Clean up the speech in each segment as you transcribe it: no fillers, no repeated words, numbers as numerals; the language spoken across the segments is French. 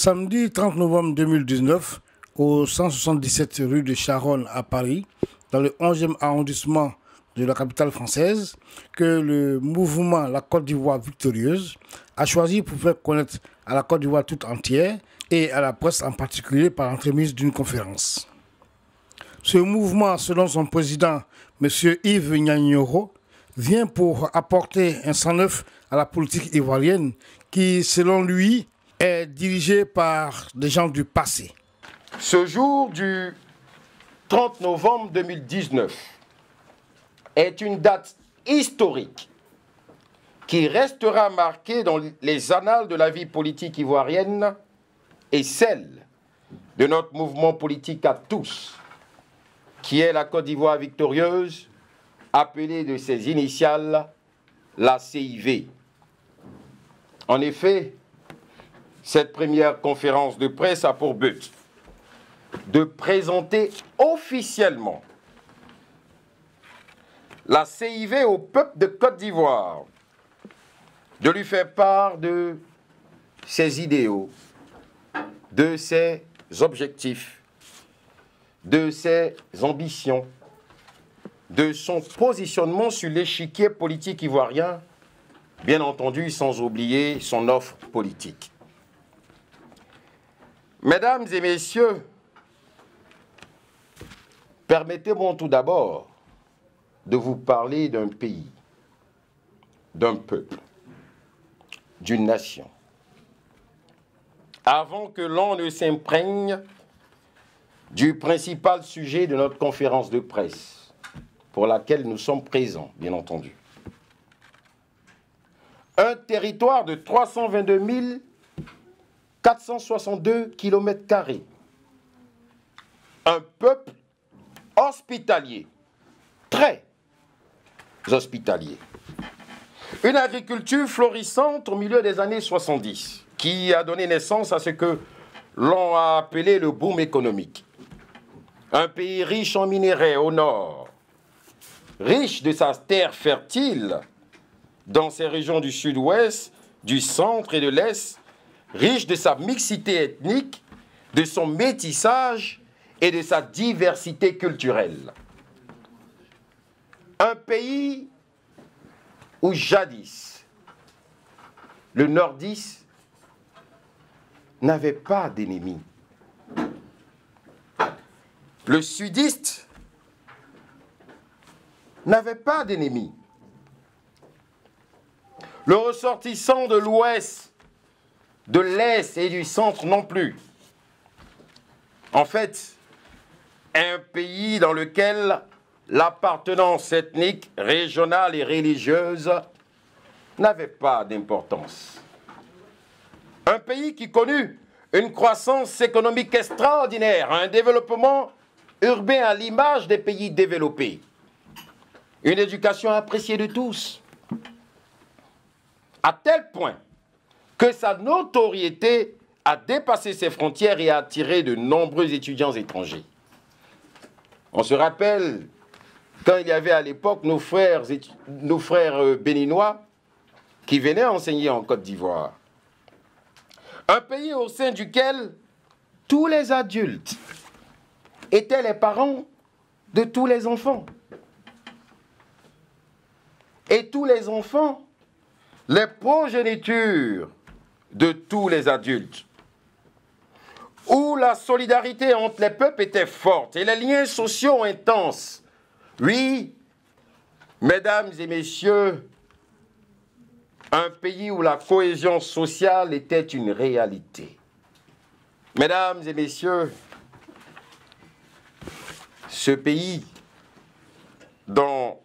Samedi 30 novembre 2019, au 177 rue de Charonne à Paris, dans le 11e arrondissement de la capitale française, que le mouvement La Côte d'Ivoire Victorieuse a choisi pour faire connaître à la Côte d'Ivoire toute entière et à la presse en particulier par l'entremise d'une conférence. Ce mouvement, selon son président, M. Yves Nianioro, vient pour apporter un sang neuf à la politique ivoirienne qui, selon lui, est dirigée par des gens du passé. Ce jour du 30 novembre 2019 est une date historique qui restera marquée dans les annales de la vie politique ivoirienne et celle de notre mouvement politique à tous, qui est la Côte d'Ivoire victorieuse, appelée de ses initiales la CIV. En effet, cette première conférence de presse a pour but de présenter officiellement la CIV au peuple de Côte d'Ivoire, de lui faire part de ses idéaux, de ses objectifs, de ses ambitions, de son positionnement sur l'échiquier politique ivoirien, bien entendu sans oublier son offre politique. Mesdames et messieurs, permettez-moi tout d'abord de vous parler d'un pays, d'un peuple, d'une nation. Avant que l'on ne s'imprègne du principal sujet de notre conférence de presse, pour laquelle nous sommes présents, bien entendu. Un territoire de 322 462 km². Un peuple hospitalier, très hospitalier. Une agriculture florissante au milieu des années 70, qui a donné naissance à ce que l'on a appelé le boom économique. Un pays riche en minerais au nord, riche de sa terre fertile dans ses régions du sud-ouest, du centre et de l'est, riche de sa mixité ethnique, de son métissage et de sa diversité culturelle. Un pays où jadis, le nordiste n'avait pas d'ennemis. Le sudiste n'avait pas d'ennemis. Le ressortissant de l'ouest, de l'est et du centre non plus. En fait, un pays dans lequel l'appartenance ethnique, régionale et religieuse n'avait pas d'importance. Un pays qui connut une croissance économique extraordinaire, un développement urbain à l'image des pays développés, une éducation appréciée de tous, à tel point que sa notoriété a dépassé ses frontières et a attiré de nombreux étudiants étrangers. On se rappelle quand il y avait à l'époque nos frères béninois qui venaient enseigner en Côte d'Ivoire. Un pays au sein duquel tous les adultes étaient les parents de tous les enfants. Et tous les enfants, les progénitures de tous les adultes, où la solidarité entre les peuples était forte et les liens sociaux intenses. Oui, mesdames et messieurs, un pays où la cohésion sociale était une réalité. Mesdames et messieurs, ce pays dont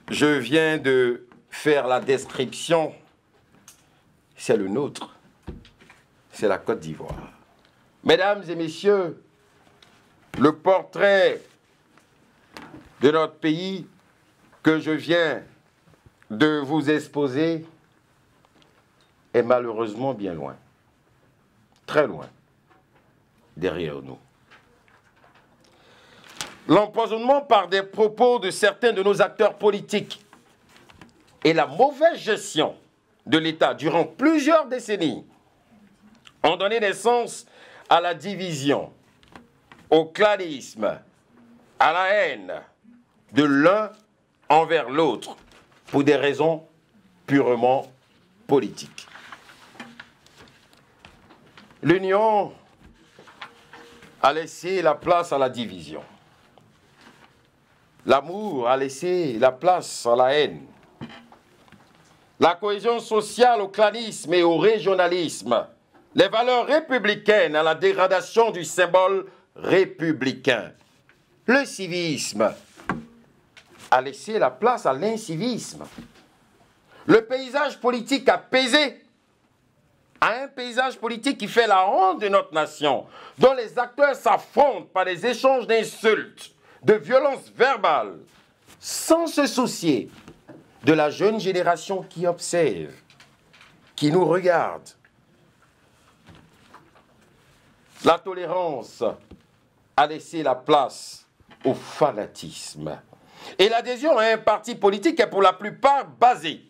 je viens de faire la description, c'est le nôtre, c'est la Côte d'Ivoire. Mesdames et messieurs, le portrait de notre pays que je viens de vous exposer est malheureusement bien loin, très loin, derrière nous. L'empoisonnement par des propos de certains de nos acteurs politiques et la mauvaise gestion de l'État durant plusieurs décennies ont donné naissance à la division, au clanisme, à la haine de l'un envers l'autre pour des raisons purement politiques. L'union a laissé la place à la division. L'amour a laissé la place à la haine. La cohésion sociale au clanisme et au régionalisme. Les valeurs républicaines à la dégradation du symbole républicain. Le civisme a laissé la place à l'incivisme. Le paysage politique a pesé à un paysage politique qui fait la honte de notre nation, dont les acteurs s'affrontent par des échanges d'insultes, de violences verbales, sans se soucier de la jeune génération qui observe, qui nous regarde. La tolérance a laissé la place au fanatisme. Et l'adhésion à un parti politique est pour la plupart basée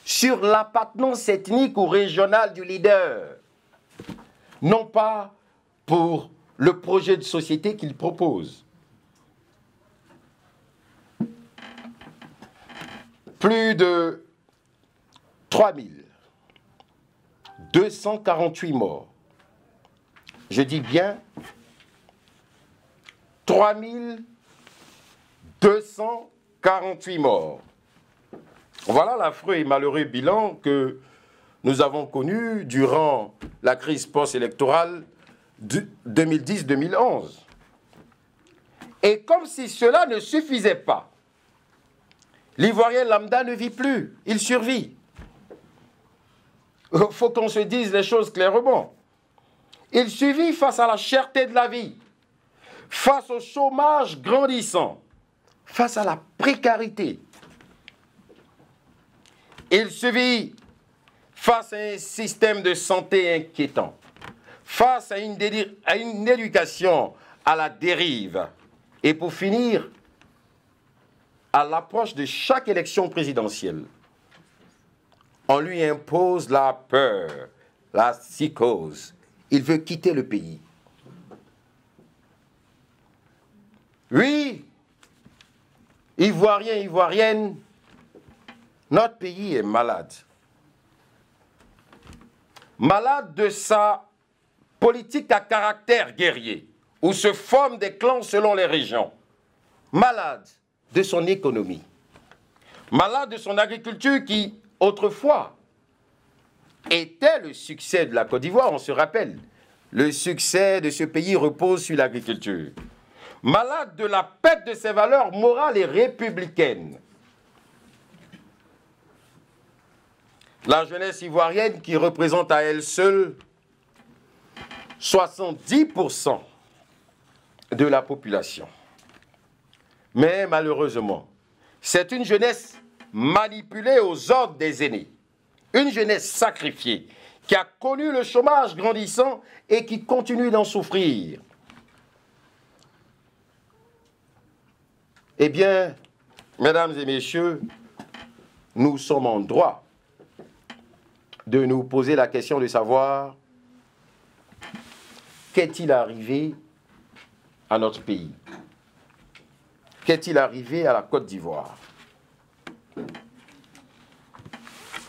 sur l'appartenance ethnique ou régionale du leader, non pas pour le projet de société qu'il propose. Plus de 3248 morts. Je dis bien 3248 morts. Voilà l'affreux et malheureux bilan que nous avons connu durant la crise post-électorale de 2010-2011. Et comme si cela ne suffisait pas, l'Ivoirien lambda ne vit plus, il survit. Il faut qu'on se dise les choses clairement. Il survit face à la cherté de la vie, face au chômage grandissant, face à la précarité. Il survit face à un système de santé inquiétant, face à une éducation à la dérive. Et pour finir, à l'approche de chaque élection présidentielle, on lui impose la peur, la psychose. Il veut quitter le pays. Oui, Ivoiriens, Ivoiriennes, notre pays est malade. Malade de sa politique à caractère guerrier, où se forment des clans selon les régions. Malade de son économie. Malade de son agriculture qui, autrefois, était le succès de la Côte d'Ivoire, on se rappelle. Le succès de ce pays repose sur l'agriculture. Malade de la perte de ses valeurs morales et républicaines. La jeunesse ivoirienne qui représente à elle seule 70% de la population. Mais malheureusement, c'est une jeunesse manipulée aux ordres des aînés. Une jeunesse sacrifiée qui a connu le chômage grandissant et qui continue d'en souffrir. Eh bien, mesdames et messieurs, nous sommes en droit de nous poser la question de savoir qu'est-il arrivé à notre pays? Qu'est-il arrivé à la Côte d'Ivoire?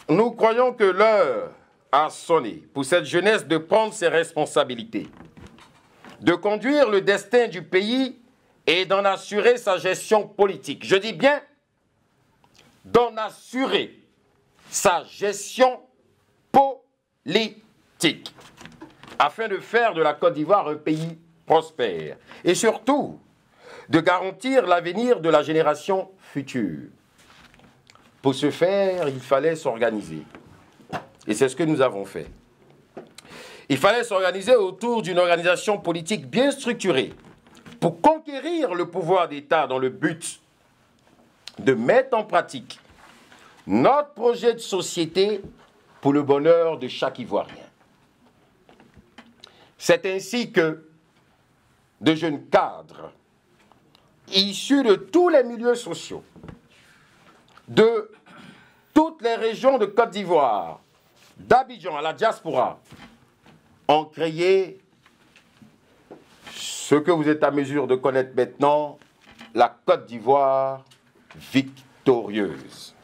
Nous croyons que l'heure a sonné pour cette jeunesse de prendre ses responsabilités, de conduire le destin du pays et d'en assurer sa gestion politique. Je dis bien d'en assurer sa gestion politique, afin de faire de la Côte d'Ivoire un pays prospère et surtout de garantir l'avenir de la génération future. Pour ce faire, il fallait s'organiser. Et c'est ce que nous avons fait. Il fallait s'organiser autour d'une organisation politique bien structurée pour conquérir le pouvoir d'État dans le but de mettre en pratique notre projet de société pour le bonheur de chaque Ivoirien. C'est ainsi que de jeunes cadres issus de tous les milieux sociaux, de toutes les régions de Côte d'Ivoire, d'Abidjan à la diaspora ont créé ce que vous êtes à mesure de connaître maintenant, la Côte d'Ivoire victorieuse.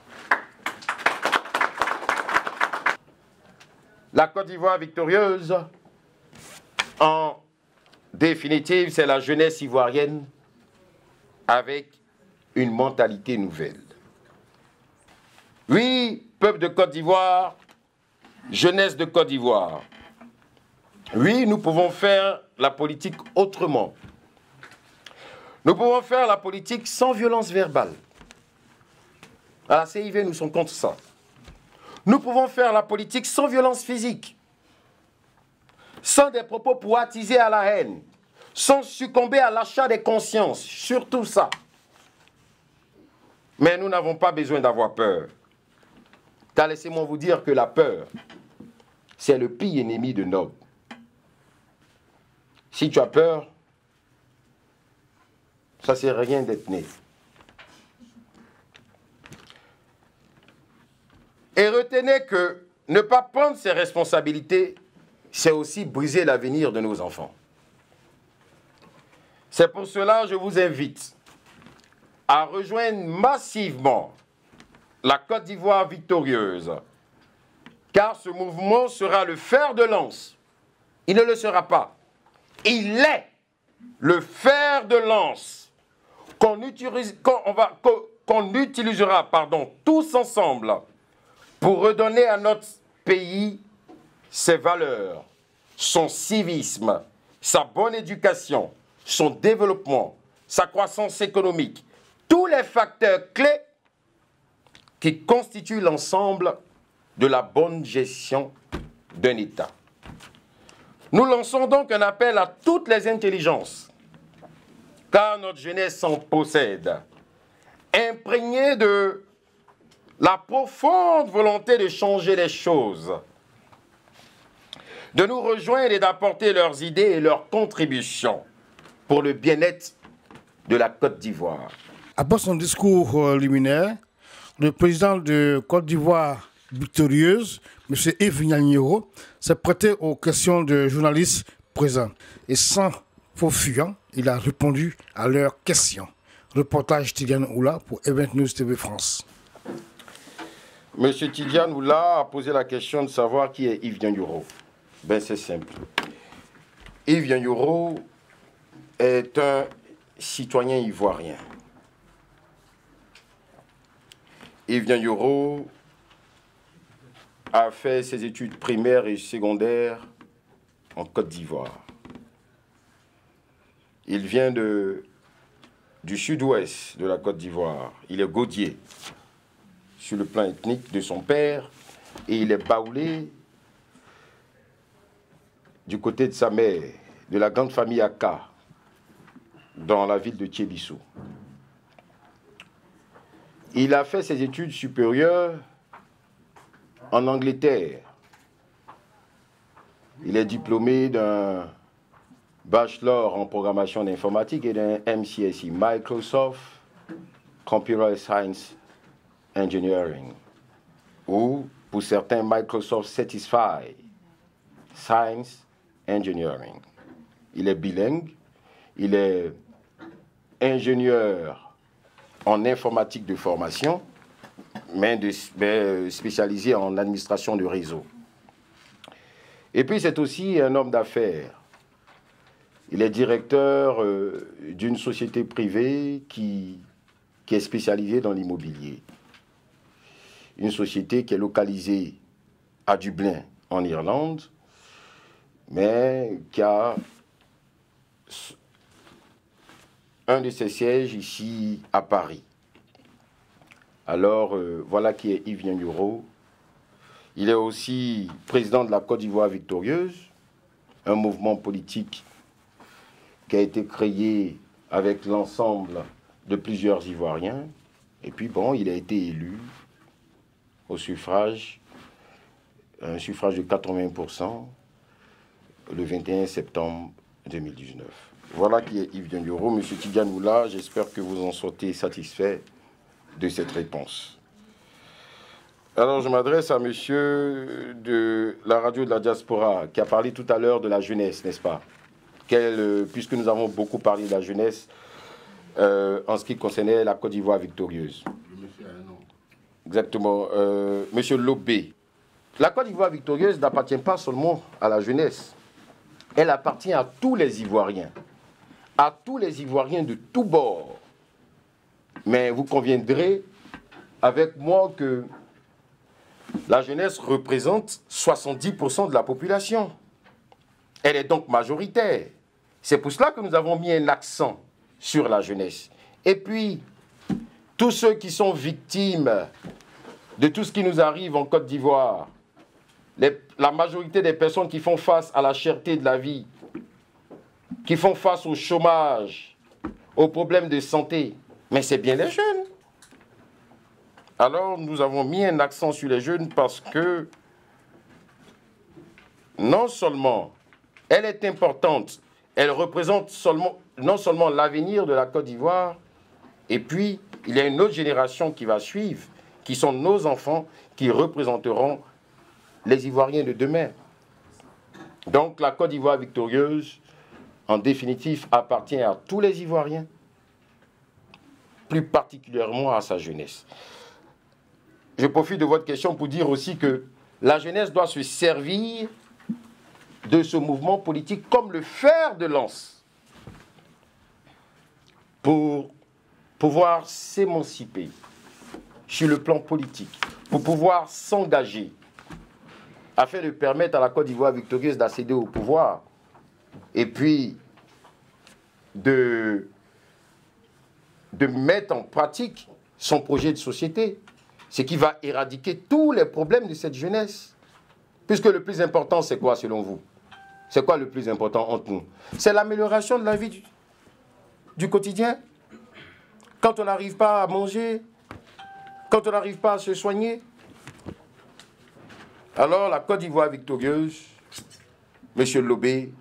La Côte d'Ivoire victorieuse, en définitive, c'est la jeunesse ivoirienne avec une mentalité nouvelle. Oui, peuple de Côte d'Ivoire, jeunesse de Côte d'Ivoire. Oui, nous pouvons faire la politique autrement. Nous pouvons faire la politique sans violence verbale. À la CIV, nous sommes contre ça. Nous pouvons faire la politique sans violence physique, sans des propos pour attiser à la haine, sans succomber à l'achat des consciences, surtout ça. Mais nous n'avons pas besoin d'avoir peur. Car laissez-moi vous dire que la peur, c'est le pire ennemi de l'homme. Si tu as peur, ça ne sert à rien d'être né. Et retenez que ne pas prendre ses responsabilités, c'est aussi briser l'avenir de nos enfants. C'est pour cela que je vous invite à rejoindre massivement la Côte d'Ivoire victorieuse, car ce mouvement sera le fer de lance. Il ne le sera pas. Il est le fer de lance qu'on utilisera tous ensemble pour redonner à notre pays ses valeurs, son civisme, sa bonne éducation, son développement, sa croissance économique, tous les facteurs clés qui constituent l'ensemble de la bonne gestion d'un État. Nous lançons donc un appel à toutes les intelligences, car notre jeunesse s'en possède, imprégnée de la profonde volonté de changer les choses, de nous rejoindre et d'apporter leurs idées et leurs contributions pour le bien-être de la Côte d'Ivoire. Après son discours liminaire, le président de Côte d'Ivoire victorieuse, M. Yves Nianiero, s'est prêté aux questions de journalistes présents. Et sans faux fuyant, il a répondu à leurs questions. Reportage Tidiane Oula pour Event News TV France. M. Tidiane Oula a posé la question de savoir qui est Yves Nianiero. Ben c'est simple. Yves Nianiero est un citoyen ivoirien. Yves Nianiero a fait ses études primaires et secondaires en Côte d'Ivoire. Il vient du sud-ouest de la Côte d'Ivoire. Il est gaudier sur le plan ethnique de son père et il est baoulé du côté de sa mère, de la grande famille Aka, dans la ville de Thiébissou. Il a fait ses études supérieures en Angleterre. Il est diplômé d'un bachelor en programmation d'informatique et d'un MCSE, Microsoft Computer Science Engineering, ou pour certains Microsoft Certified Science Engineering. Il est bilingue, il est ingénieur en informatique de formation, mais spécialisé en administration de réseau. Et puis c'est aussi un homme d'affaires. Il est directeur d'une société privée qui est spécialisée dans l'immobilier. Une société qui est localisée à Dublin, en Irlande, mais qui a un de ses sièges ici à Paris. Alors, voilà qui est Yves Nianiero. Il est aussi président de la Côte d'Ivoire victorieuse, un mouvement politique qui a été créé avec l'ensemble de plusieurs Ivoiriens. Et puis, bon, il a été élu au suffrage, un suffrage de 80%, le 21 septembre 2019. Voilà qui est Yves Nianiero. Monsieur Tidiane Oula, j'espère que vous en sortez satisfait de cette réponse. Alors, je m'adresse à monsieur de la radio de la diaspora qui a parlé tout à l'heure de la jeunesse, n'est-ce pas? Puisque nous avons beaucoup parlé de la jeunesse en ce qui concernait la Côte d'Ivoire victorieuse. Exactement. Monsieur Lobé, la Côte d'Ivoire victorieuse n'appartient pas seulement à la jeunesse. Elle appartient à tous les Ivoiriens. À tous les Ivoiriens de tous bords. Mais vous conviendrez avec moi que la jeunesse représente 70% de la population. Elle est donc majoritaire. C'est pour cela que nous avons mis un accent sur la jeunesse. Et puis, tous ceux qui sont victimes de tout ce qui nous arrive en Côte d'Ivoire, la majorité des personnes qui font face à la cherté de la vie, qui font face au chômage, aux problèmes de santé, mais c'est bien les jeunes. Alors, nous avons mis un accent sur les jeunes parce que non seulement elle est importante, elle représente non seulement l'avenir de la Côte d'Ivoire, et puis il y a une autre génération qui va suivre, qui sont nos enfants, qui représenteront les Ivoiriens de demain. Donc la Côte d'Ivoire victorieuse, en définitive, appartient à tous les Ivoiriens, plus particulièrement à sa jeunesse. Je profite de votre question pour dire aussi que la jeunesse doit se servir de ce mouvement politique comme le fer de lance pour pouvoir s'émanciper sur le plan politique, pour pouvoir s'engager afin de permettre à la Côte d'Ivoire victorieuse d'accéder au pouvoir et puis de mettre en pratique son projet de société, ce qui va éradiquer tous les problèmes de cette jeunesse. Puisque le plus important, c'est quoi selon vous? C'est quoi le plus important entre nous? C'est l'amélioration de la vie du quotidien. Quand on n'arrive pas à manger, quand on n'arrive pas à se soigner. Alors la Côte d'Ivoire victorieuse, Monsieur Lobé,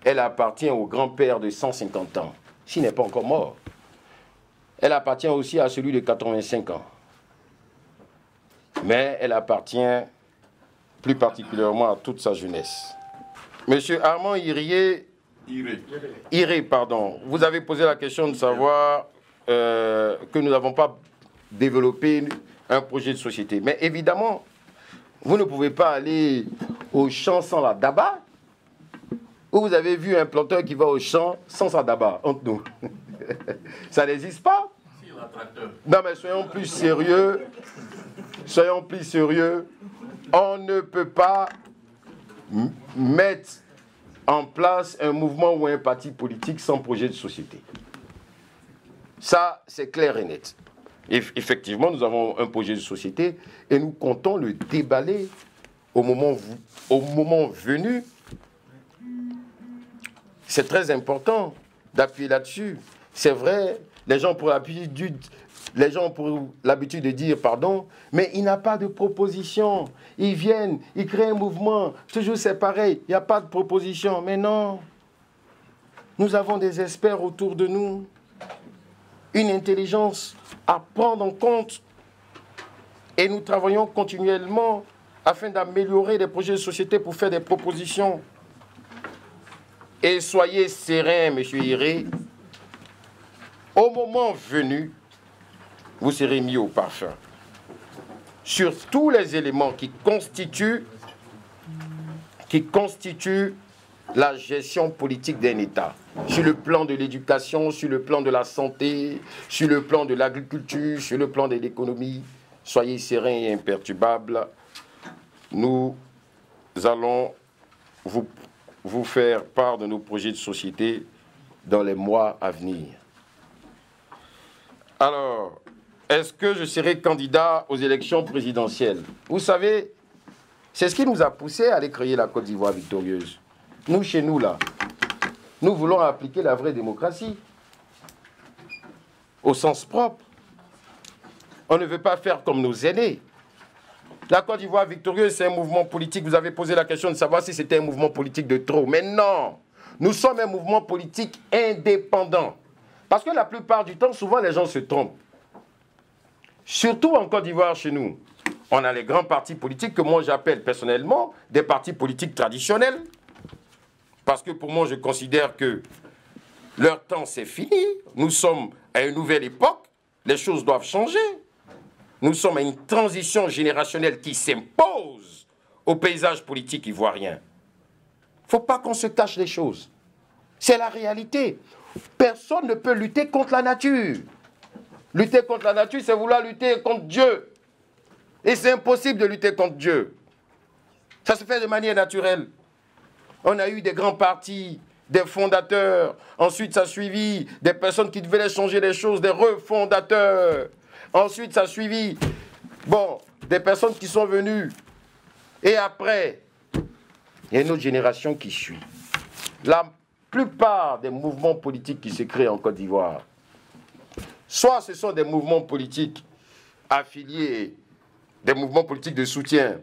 elle appartient au grand-père de 150 ans, s'il n'est pas encore mort. Elle appartient aussi à celui de 85 ans. Mais elle appartient plus particulièrement à toute sa jeunesse. Monsieur Armand Iré, pardon, vous avez posé la question de savoir que nous n'avons pas développé un projet de société. Mais évidemment, vous ne pouvez pas aller au champ sans la daba. Ou vous avez vu un planteur qui va au champ sans sa daba, entre nous. Ça n'existe pas. Non mais soyons plus sérieux. Soyons plus sérieux. On ne peut pas mettre en place un mouvement ou un parti politique sans projet de société. Ça, c'est clair et net. Et effectivement, nous avons un projet de société et nous comptons le déballer au moment venu. C'est très important d'appuyer là-dessus. C'est vrai, les gens ont l'habitude de dire pardon, mais il n'y a pas de proposition. Ils viennent, ils créent un mouvement, toujours c'est pareil, il n'y a pas de proposition. Mais non, nous avons des experts autour de nous, une intelligence à prendre en compte et nous travaillons continuellement afin d'améliorer les projets de société pour faire des propositions. Et soyez serein, monsieur Iré, au moment venu, vous serez mis au parfum sur tous les éléments qui constituent la gestion politique d'un État. Sur le plan de l'éducation, sur le plan de la santé, sur le plan de l'agriculture, sur le plan de l'économie. Soyez sereins et imperturbables. Nous allons vous faire part de nos projets de société dans les mois à venir. Alors, est-ce que je serai candidat aux élections présidentielles? Vous savez, c'est ce qui nous a poussé à aller créer la Côte d'Ivoire victorieuse. Nous, chez nous, là, nous voulons appliquer la vraie démocratie au sens propre. On ne veut pas faire comme nos aînés. La Côte d'Ivoire victorieuse, c'est un mouvement politique. Vous avez posé la question de savoir si c'était un mouvement politique de trop. Mais non, nous sommes un mouvement politique indépendant. Parce que la plupart du temps, souvent, les gens se trompent. Surtout en Côte d'Ivoire, chez nous. On a les grands partis politiques que moi j'appelle personnellement des partis politiques traditionnels. Parce que pour moi, je considère que leur temps c'est fini. Nous sommes à une nouvelle époque. Les choses doivent changer. Nous sommes à une transition générationnelle qui s'impose au paysage politique ivoirien. Il ne faut pas qu'on se cache les choses. C'est la réalité. Personne ne peut lutter contre la nature. Lutter contre la nature, c'est vouloir lutter contre Dieu. Et c'est impossible de lutter contre Dieu. Ça se fait de manière naturelle. On a eu des grands partis, des fondateurs. Ensuite, ça a suivi des personnes qui devaient changer les choses, des refondateurs. Ensuite, ça a suivi, bon, des personnes qui sont venues. Et après, il y a une autre génération qui suit. La plupart des mouvements politiques qui se créent en Côte d'Ivoire, soit ce sont des mouvements politiques affiliés, des mouvements politiques de soutien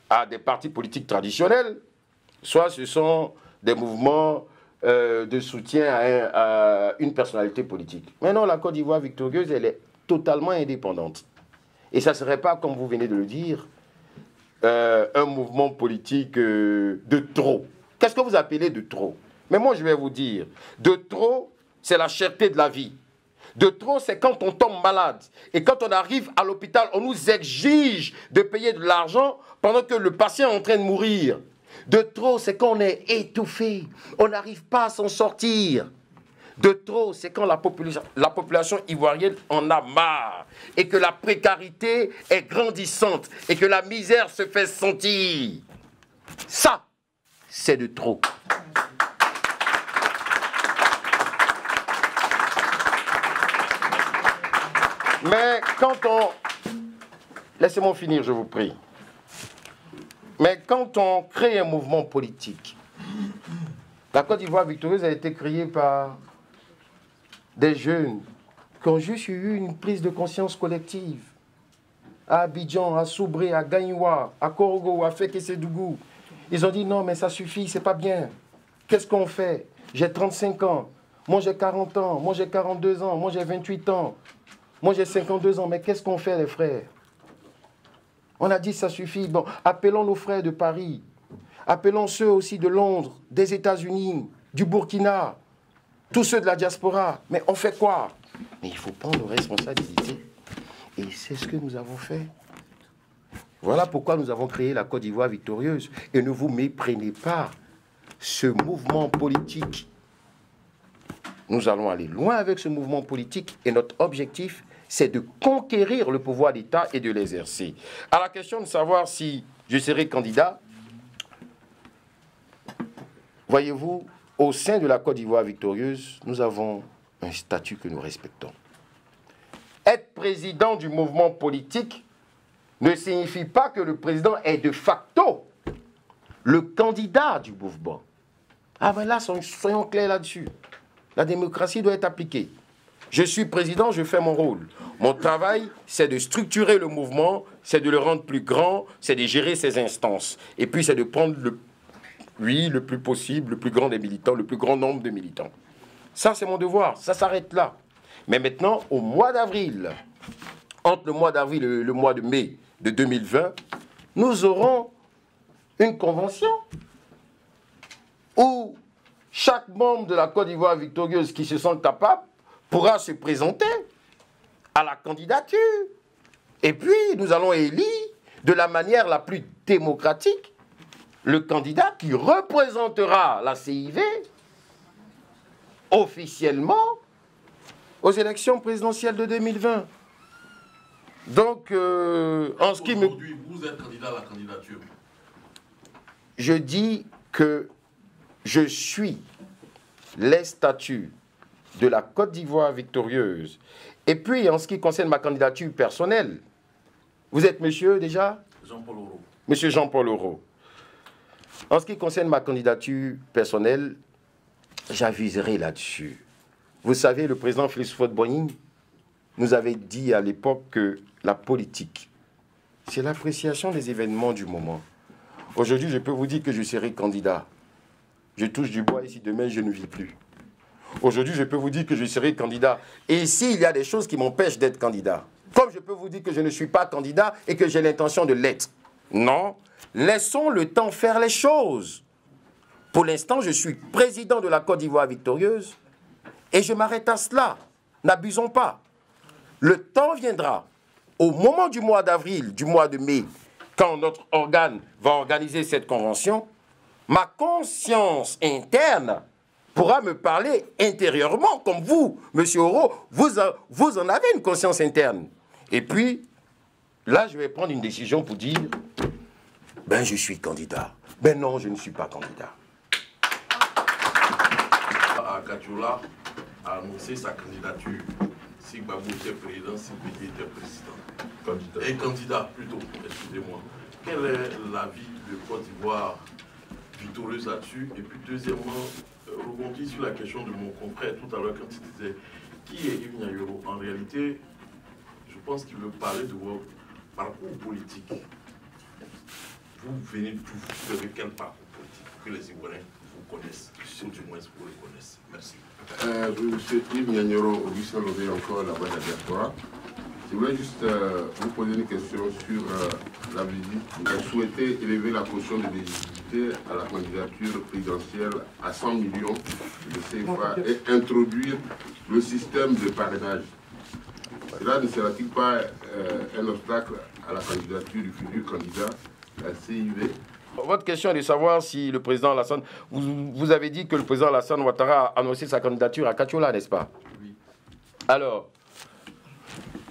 à des partis politiques traditionnels, soit ce sont des mouvements de soutien à une personnalité politique. Maintenant, la Côte d'Ivoire victorieuse, elle est totalement indépendante. Et ça ne serait pas, comme vous venez de le dire, un mouvement politique de trop. Qu'est-ce que vous appelez de trop? Mais moi, je vais vous dire, de trop, c'est la cherté de la vie. De trop, c'est quand on tombe malade. Et quand on arrive à l'hôpital, on nous exige de payer de l'argent pendant que le patient est en train de mourir. De trop, c'est quand on est étouffé. On n'arrive pas à s'en sortir. De trop, c'est quand la population ivoirienne en a marre et que la précarité est grandissante et que la misère se fait sentir. Ça, c'est de trop. Mais quand on... Laissez-moi finir, je vous prie. Mais quand on crée un mouvement politique, la Côte d'Ivoire victorieuse a été créée par des jeunes qui ont juste eu une prise de conscience collective. À Abidjan, à Soubré, à Gagnoua, à Korogo, à Fekessédougou. Ils ont dit non, mais ça suffit, c'est pas bien. Qu'est-ce qu'on fait? J'ai 35 ans, moi j'ai 40 ans, moi j'ai 42 ans, moi j'ai 28 ans, moi j'ai 52 ans. Mais qu'est-ce qu'on fait, les frères? On a dit ça suffit. Bon, appelons nos frères de Paris. Appelons ceux aussi de Londres, des États-Unis, du Burkina, tous ceux de la diaspora. Mais on fait quoi? Mais il faut prendre nos responsabilités. Et c'est ce que nous avons fait. Voilà pourquoi nous avons créé la Côte d'Ivoire victorieuse. Et ne vous méprenez pas. Ce mouvement politique, nous allons aller loin avec ce mouvement politique. Et notre objectif, c'est de conquérir le pouvoir d'État et de l'exercer. À la question de savoir si je serai candidat, voyez-vous, au sein de la Côte d'Ivoire victorieuse, nous avons un statut que nous respectons. Être président du mouvement politique ne signifie pas que le président est de facto le candidat du mouvement. Ah ben là, soyons clairs là-dessus. La démocratie doit être appliquée. Je suis président, je fais mon rôle. Mon travail, c'est de structurer le mouvement, c'est de le rendre plus grand, c'est de gérer ses instances. Et puis, c'est de prendre le plus possible, le plus grand des militants, le plus grand nombre de militants. Ça, c'est mon devoir. Ça s'arrête là. Mais maintenant, au mois d'avril, entre le mois d'avril et le mois de mai de 2020, nous aurons une convention où chaque membre de la Côte d'Ivoire victorieuse qui se sent capable pourra se présenter à la candidature. Et puis, nous allons élire de la manière la plus démocratique le candidat qui représentera la CIV officiellement aux élections présidentielles de 2020. Donc, en ce qui me... Aujourd'hui, vous êtes candidat à la candidature. Je dis que je suis les statuts de la Côte d'Ivoire victorieuse. Et puis, en ce qui concerne ma candidature personnelle, vous êtes monsieur déjà? Jean-Paul Oro. Monsieur Jean-Paul Oro. En ce qui concerne ma candidature personnelle, j'aviserai là-dessus. Vous savez, le président Félix Houphouët-Boigny nous avait dit à l'époque que la politique, c'est l'appréciation des événements du moment. Aujourd'hui, je peux vous dire que je serai candidat. Je touche du bois et si demain je ne vis plus. Aujourd'hui, je peux vous dire que je serai candidat. Et s'il y a des choses qui m'empêchent d'être candidat, Comme je peux vous dire que je ne suis pas candidat et que j'ai l'intention de l'être. Non, laissons le temps faire les choses. Pour l'instant, je suis président de la Côte d'Ivoire victorieuse et je m'arrête à cela. N'abusons pas. Le temps viendra, au moment du mois d'avril, du mois de mai, quand notre organe va organiser cette convention, ma conscience interne pourra me parler intérieurement, comme vous, M. Oro, vous en avez une conscience interne. Et puis, là, je vais prendre une décision pour dire, ben, je suis candidat. Ben non, je ne suis pas candidat. Katiola a annoncé sa candidature. Si Gbagbo était président, si Bédié était président. Candidat. Et candidat, plutôt, excusez-moi. Quel est l'avis de Côte d'Ivoire victorieuse là-dessus? Et puis, deuxièmement, rebondir sur la question de mon confrère tout à l'heure quand il disait qui est Yves Nyayoro. En réalité, je pense qu'il veut parler de votre parcours politique. Vous venez d'où? Vous avez quel parcours politique que les Ivoiriens vous connaissent, ou du moins vous le connaissent? Merci. Monsieur Yves Nyayoro, Augustin Lové, encore là-bas de la diaspora. Je voulais juste vous poser une question sur la visite. Vous avez souhaité élever la caution de l'éligibilité à la candidature présidentielle à 100 millions de CFA et introduire le système de parrainage. Cela ne sera-t-il pas un obstacle à la candidature du futur candidat, la CIV? Votre question est de savoir si le président Alassane... Vous avez dit que le président Alassane Ouattara a annoncé sa candidature à Katiola, n'est-ce pas? Oui. Alors,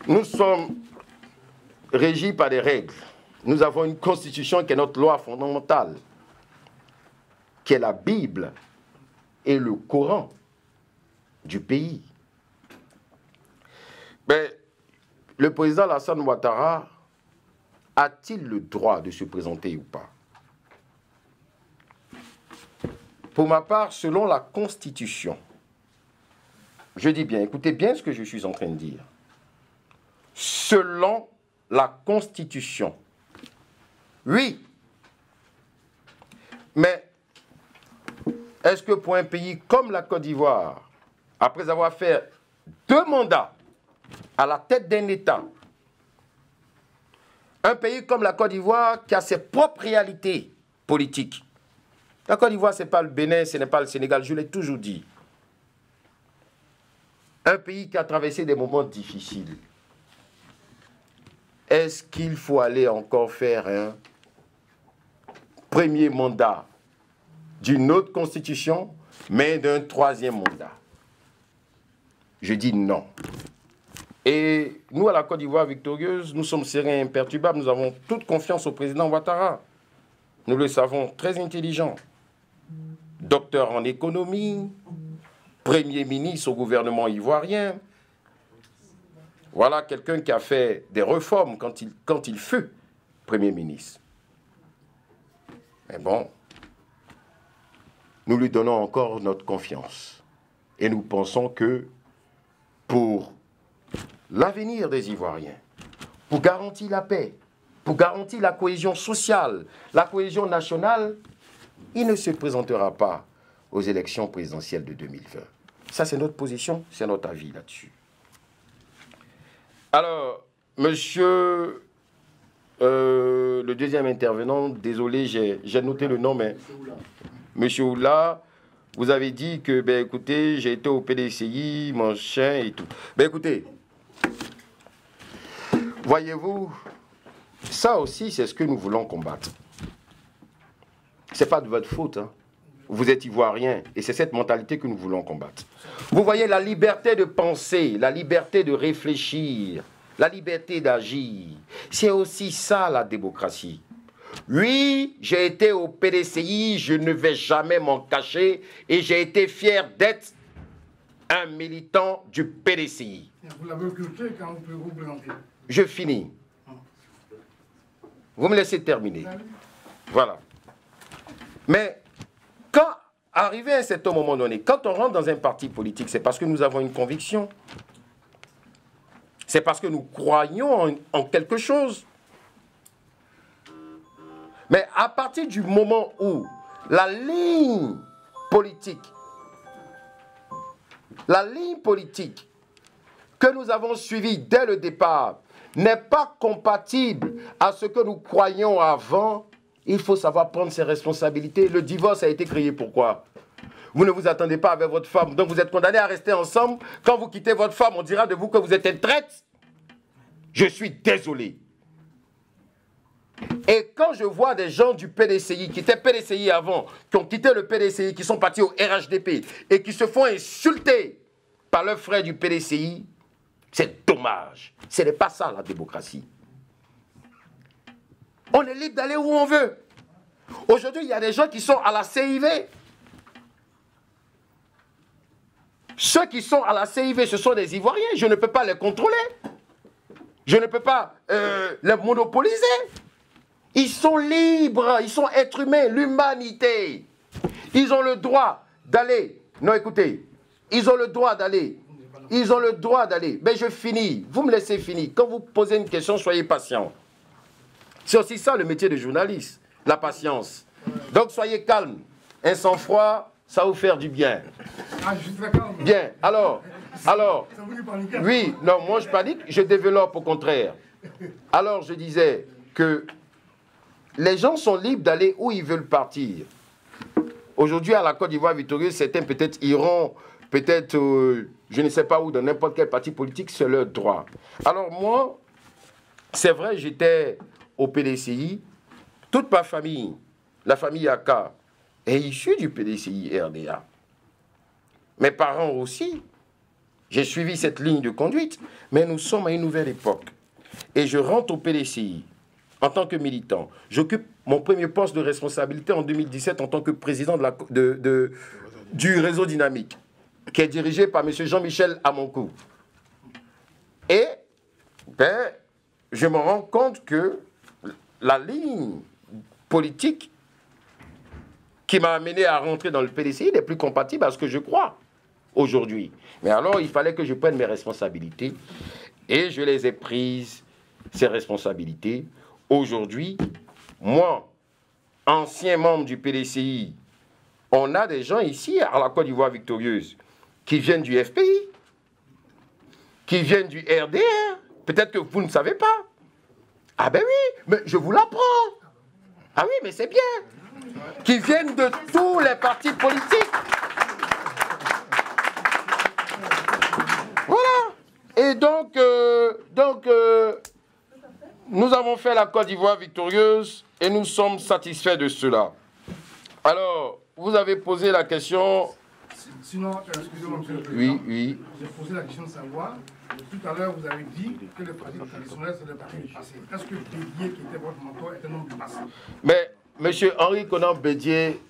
nous sommes régis par des règles. Nous avons une constitution qui est notre loi fondamentale, qui est la Bible et le Coran du pays. Mais le président Alassane Ouattara a-t-il le droit de se présenter ou pas? Pour ma part, selon la Constitution, je dis bien, écoutez bien ce que je suis en train de dire. Selon la Constitution, oui. Mais est-ce que pour un pays comme la Côte d'Ivoire, après avoir fait 2 mandats à la tête d'un État, un pays comme la Côte d'Ivoire qui a ses propres réalités politiques, la Côte d'Ivoire, ce n'est pas le Bénin, ce n'est pas le Sénégal, je l'ai toujours dit. Un pays qui a traversé des moments difficiles. Est-ce qu'il faut aller encore faire un premier mandat d'une autre constitution, mais d'un 3e mandat? Je dis non. Et nous, à la Côte d'Ivoire victorieuse, nous sommes sereins et imperturbables. Nous avons toute confiance au président Ouattara. Nous le savons, très intelligent. Docteur en économie, Premier ministre au gouvernement ivoirien. Voilà quelqu'un qui a fait des réformes quand il fut Premier ministre. Mais bon, nous lui donnons encore notre confiance. Et nous pensons que pour l'avenir des Ivoiriens, pour garantir la paix, pour garantir la cohésion sociale, la cohésion nationale, il ne se présentera pas aux élections présidentielles de 2020. Ça, c'est notre position, c'est notre avis là-dessus. Alors, monsieur le deuxième intervenant, désolé, j'ai noté le nom, mais monsieur Oula, vous avez dit que, ben écoutez, j'ai été au PDCI, mon chien et tout. Ben écoutez, voyez-vous, ça aussi, c'est ce que nous voulons combattre. Ce n'est pas de votre faute, hein. Vous êtes ivoirien et c'est cette mentalité que nous voulons combattre. Vous voyez, la liberté de penser, la liberté de réfléchir, la liberté d'agir, c'est aussi ça la démocratie. Oui, j'ai été au PDCI, je ne vais jamais m'en cacher et j'ai été fier d'être un militant du PDCI. Vous l'avez occulté quand vous présentez. Je finis. Vous me laissez terminer. Voilà. Mais quand, arrivé à un certain moment donné, quand on rentre dans un parti politique, c'est parce que nous avons une conviction. C'est parce que nous croyons en quelque chose. Mais à partir du moment où la ligne politique que nous avons suivie dès le départ n'est pas compatible à ce que nous croyions avant, il faut savoir prendre ses responsabilités. Le divorce a été créé pourquoi? Vous ne vous attendez pas avec votre femme, donc vous êtes condamné à rester ensemble. Quand vous quittez votre femme, on dira de vous que vous êtes une traite. Je suis désolé. Et quand je vois des gens du PDCI, qui étaient PDCI avant, qui ont quitté le PDCI, qui sont partis au RHDP, et qui se font insulter par leurs frères du PDCI, c'est dommage. Ce n'est pas ça la démocratie. On est libre d'aller où on veut. Aujourd'hui, il y a des gens qui sont à la CIV. Ceux qui sont à la CIV, ce sont des Ivoiriens. Je ne peux pas les contrôler. Je ne peux pas les monopoliser. Ils sont libres, ils sont êtres humains, l'humanité. Ils ont le droit d'aller. Non, écoutez, ils ont le droit d'aller. Ils ont le droit d'aller. Mais je finis. Vous me laissez finir. Quand vous posez une question, soyez patient. C'est aussi ça le métier de journaliste, la patience. Donc soyez calme. Un sang-froid, ça va vous faire du bien. Ah, je suis très calme. Bien. Alors, oui, non, moi je panique, je développe au contraire. Alors je disais que les gens sont libres d'aller où ils veulent partir. Aujourd'hui, à la Côte d'Ivoire victorieuse, certains peut-être iront, peut-être, je ne sais pas où, dans n'importe quel parti politique, c'est leur droit. Alors moi, c'est vrai, j'étais au PDCI. Toute ma famille, la famille Aka, est issue du PDCI RDA. Mes parents aussi. J'ai suivi cette ligne de conduite, mais nous sommes à une nouvelle époque. Et je rentre au PDCI. En tant que militant, j'occupe mon premier poste de responsabilité en 2017 en tant que président du réseau dynamique, qui est dirigé par M. Jean-Michel Amonkou. Et je me rends compte que la ligne politique qui m'a amené à rentrer dans le PDCI n'est plus compatible à ce que je crois aujourd'hui. Mais alors, il fallait que je prenne mes responsabilités et je les ai prises, ces responsabilités. Aujourd'hui, moi, ancien membre du PDCI, on a des gens ici, à la Côte d'Ivoire victorieuse, qui viennent du FPI, qui viennent du RDR. Peut-être que vous ne savez pas. Ah ben oui, mais je vous l'apprends. Ah oui, mais c'est bien. Qui viennent de tous les partis politiques. Voilà. Et donc nous avons fait la Côte d'Ivoire victorieuse et nous sommes satisfaits de cela. Alors, vous avez posé la question... Sinon, excusez-moi, monsieur le Président. Oui, oui. J'ai posé la question de savoir, tout à l'heure, vous avez dit que le parti traditionnel, c'est le parti du passé. Est-ce que Bédié, qui était votre mentor, est un homme du passé? Mais M. Henri Konan Bédié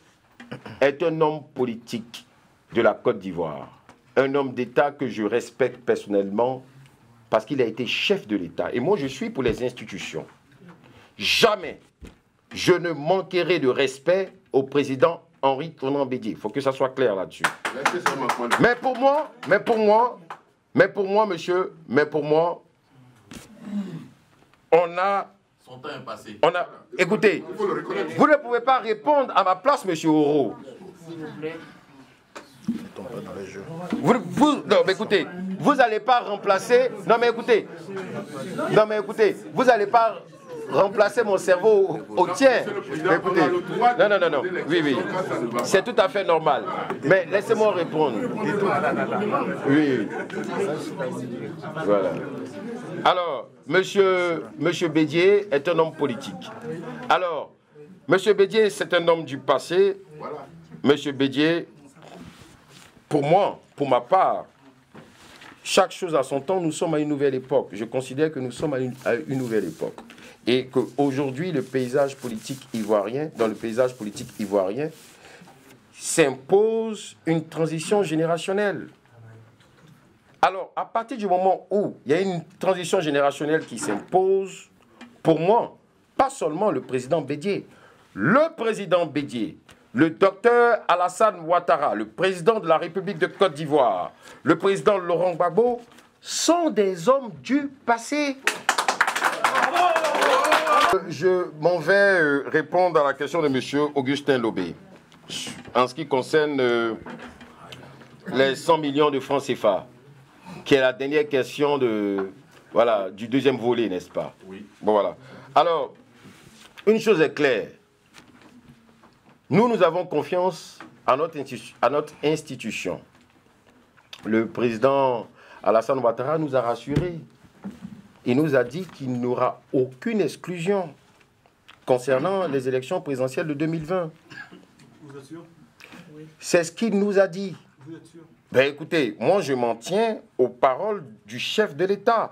est un homme politique de la Côte d'Ivoire. Un homme d'État que je respecte personnellement parce qu'il a été chef de l'État. Et moi, je suis pour les institutions. Jamais je ne manquerai de respect au président Henri Konan Bédié. Il faut que ça soit clair là-dessus. Mais pour moi, monsieur, on a... Son temps est passé. Écoutez, vous ne pouvez pas répondre à ma place, monsieur Oro. Non, mais écoutez, vous n'allez pas remplacer... Non, mais écoutez, vous n'allez pas remplacer mon cerveau au tien. Écoutez, non, oui, c'est tout à fait normal. Mais laissez-moi répondre. Oui. Voilà. Alors, monsieur Bédié est un homme politique. Alors, monsieur Bédié, c'est un homme du passé. Monsieur Bédié, pour moi, pour ma part, chaque chose à son temps, nous sommes à une nouvelle époque. Je considère que nous sommes à une nouvelle époque. Et qu'aujourd'hui, le paysage politique ivoirien, dans le paysage politique ivoirien, s'impose une transition générationnelle. Alors, à partir du moment où il y a une transition générationnelle qui s'impose, pour moi, pas seulement le président Bédié, le président Bédié, le docteur Alassane Ouattara, le président de la République de Côte d'Ivoire, le président Laurent Gbagbo, sont des hommes du passé. Je m'en vais répondre à la question de M. Augustin Lobé. En ce qui concerne les 100 millions de francs CFA, qui est la dernière question de voilà, du deuxième volet, n'est-ce pas? Oui. Bon, voilà. Alors, une chose est claire. Nous avons confiance à notre institution. Le président Alassane Ouattara nous a rassurés. Il nous a dit qu'il n'y aura aucune exclusion concernant les élections présidentielles de 2020. Vous êtes sûr? Oui. C'est ce qu'il nous a dit. Vous êtes sûr? Ben écoutez, moi je m'en tiens aux paroles du chef de l'État.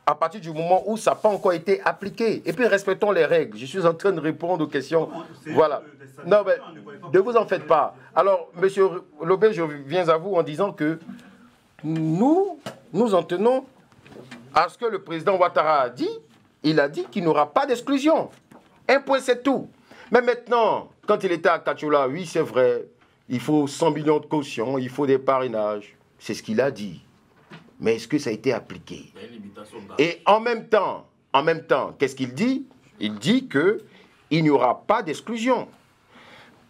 À partir du moment où ça n'a pas encore été appliqué. Et puis respectons les règles. Je suis en train de répondre aux questions. Voilà. Non, mais ne vous en faites pas. Alors, monsieur Lobé, je viens à vous en disant que nous en tenons à ce que le président Ouattara a dit. Il a dit qu'il n'y aura pas d'exclusion. Un point, c'est tout. Mais maintenant, quand il était à Kachola, oui, c'est vrai, il faut 100 millions de cautions, il faut des parrainages. C'est ce qu'il a dit. Mais est-ce que ça a été appliqué? Et en même temps, qu'est-ce qu'il dit? Il dit qu'il n'y aura pas d'exclusion.